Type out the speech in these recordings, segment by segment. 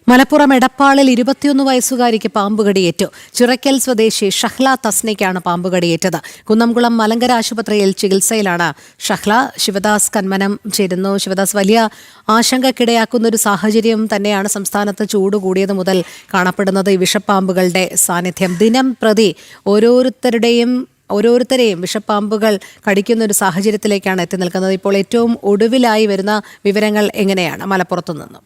മലപ്പുറം എടപ്പാളിൽ 21 വയസ്സുകാരിക്ക് പാമ്പുകടിയേറ്റു. ചിറക്കൽ സ്വദേശി ഷഹ്ല തസ്നയ്ക്കാണ് പാമ്പുകടിയേറ്റത്. കുന്നംകുളം മലങ്കര ആശുപത്രിയിൽ ചികിത്സയിലാണ് ഷഹ്ല. ശിവദാസ് കന്മനം ചേരുന്നു. ശിവദാസ്, വലിയ ആശങ്കക്കിടയാക്കുന്ന ഒരു സാഹചര്യം തന്നെയാണ് സംസ്ഥാനത്ത് ചൂട് കൂടിയത് മുതൽ കാണപ്പെടുന്നത്. ഈ വിഷപ്പാമ്പുകളുടെ സാന്നിധ്യം ദിനം പ്രതി ഓരോരുത്തരെയും വിഷപ്പാമ്പുകൾ കടിക്കുന്ന ഒരു സാഹചര്യത്തിലേക്കാണ് എത്തി നിൽക്കുന്നത്. ഇപ്പോൾ ഏറ്റവും ഒടുവിലായി വരുന്ന വിവരങ്ങൾ എങ്ങനെയാണ് മലപ്പുറത്തു നിന്നും?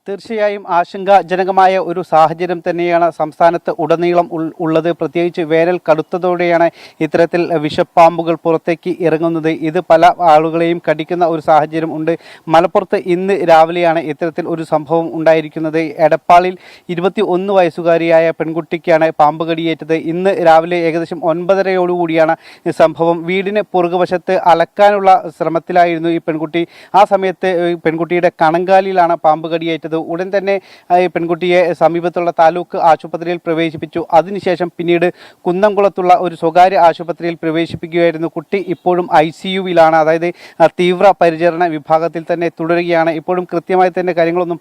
തീർച്ചയായും ആശങ്കാജനകമായ ഒരു സാഹചര്യം തന്നെയാണ് സംസ്ഥാനത്ത് ഉടനീളം ഉള്ളത്. പ്രത്യേകിച്ച് വേനൽ കടുത്തതോടെയാണ് ഇത്തരത്തിൽ വിഷപ്പാമ്പുകൾ പുറത്തേക്ക് ഇറങ്ങുന്നത്. ഇത് പല ആളുകളെയും കടിക്കുന്ന ഒരു സാഹചര്യം ഉണ്ട്. മലപ്പുറത്ത് ഇന്ന് രാവിലെയാണ് ഇത്തരത്തിൽ ഒരു സംഭവം ഉണ്ടായിരിക്കുന്നത്. എടപ്പാളിൽ 21 വയസ്സുകാരിയായ പെൺകുട്ടിക്കാണ് പാമ്പ് കടിയേറ്റത്. ഇന്ന് രാവിലെ ഏകദേശം 9:30 സംഭവം. വീടിന് പുറകുവശത്ത് അലക്കാനുള്ള ശ്രമത്തിലായിരുന്നു ഈ പെൺകുട്ടി. ആ സമയത്ത് പെൺകുട്ടിയുടെ കണങ്കാലിലാണ് പാമ്പ് കടിയേറ്റത്. ഉടൻ തന്നെ പെൺകുട്ടിയെ സമീപത്തുള്ള താലൂക്ക് ആശുപത്രിയിൽ പ്രവേശിപ്പിച്ചു. അതിനുശേഷം പിന്നീട് കുന്നംകുളത്തുള്ള ഒരു സ്വകാര്യ ആശുപത്രിയിൽ പ്രവേശിപ്പിക്കുകയായിരുന്നു. കുട്ടി ഇപ്പോഴും ICUവിലാണ്, അതായത് തീവ്ര പരിചരണ വിഭാഗത്തിൽ തന്നെ തുടരുകയാണ്. ഇപ്പോഴും കൃത്യമായി തന്നെ കാര്യങ്ങളൊന്നും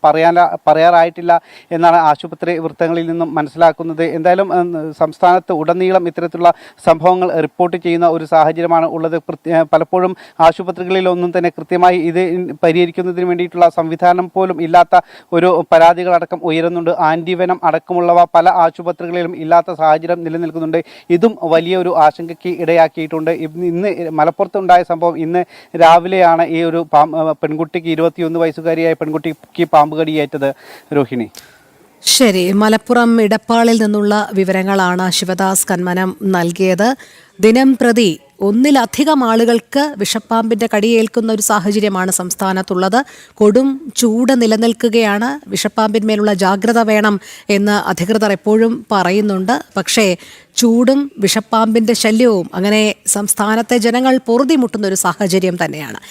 പറയാറായിട്ടില്ല എന്നാണ് ആശുപത്രി വൃത്തങ്ങളിൽ നിന്നും മനസ്സിലാക്കുന്നത്. എന്തായാലും സംസ്ഥാനത്ത് ഉടനീളം ഇത്തരത്തിലുള്ള സംഭവങ്ങൾ റിപ്പോർട്ട് ചെയ്യുന്ന ഒരു സാഹചര്യമാണ് ഉള്ളത്. പലപ്പോഴും ആശുപത്രികളിലൊന്നും തന്നെ കൃത്യമായി ഇത് പരിഹരിക്കുന്നതിന് വേണ്ടിയിട്ടുള്ള സംവിധാനം പോലും ഇല്ലാത്ത ഒരു പരാതികളടക്കം ഉയരുന്നുണ്ട്. ആന്റിവെനം അടക്കമുള്ളവ പല ആശുപത്രികളിലും ഇല്ലാത്ത സാഹചര്യം നിലനിൽക്കുന്നുണ്ട്. ഇതും വലിയൊരു ആശങ്കയ്ക്ക് ഇടയാക്കിയിട്ടുണ്ട്. ഇന്ന് മലപ്പുറത്തുണ്ടായ സംഭവം ഇന്ന് രാവിലെയാണ് ഈ ഒരു പെൺകുട്ടിക്ക് 21 വയസ്സുകാരിയായ പെൺകുട്ടിക്ക് പാമ്പ് കടിയേറ്റത്. രോഹിണി. ശരി, മലപ്പുറം ഇടപ്പാളിൽ നിന്നുള്ള വിവരങ്ങളാണ് ശിവദാസ് കന്മനം നൽകിയത്. ദിനം പ്രതി ഒന്നിലധികം ആളുകൾക്ക് വിഷപ്പാമ്പിന്റെ കടിയേൽക്കുന്ന ഒരു സാഹചര്യമാണ് സംസ്ഥാനത്തുള്ളത്. കൊടും ചൂട് നിലനിൽക്കുകയാണ്. വിഷപ്പാമ്പിന്മേലുള്ള ജാഗ്രത വേണം എന്ന് അധികൃതർ എപ്പോഴും പറയുന്നുണ്ട്. പക്ഷേ ചൂടും വിഷപ്പാമ്പിന്റെ ശല്യവും അങ്ങനെ സംസ്ഥാനത്തെ ജനങ്ങൾ പൊറുതിമുട്ടുന്ന ഒരു സാഹചര്യം തന്നെയാണ്.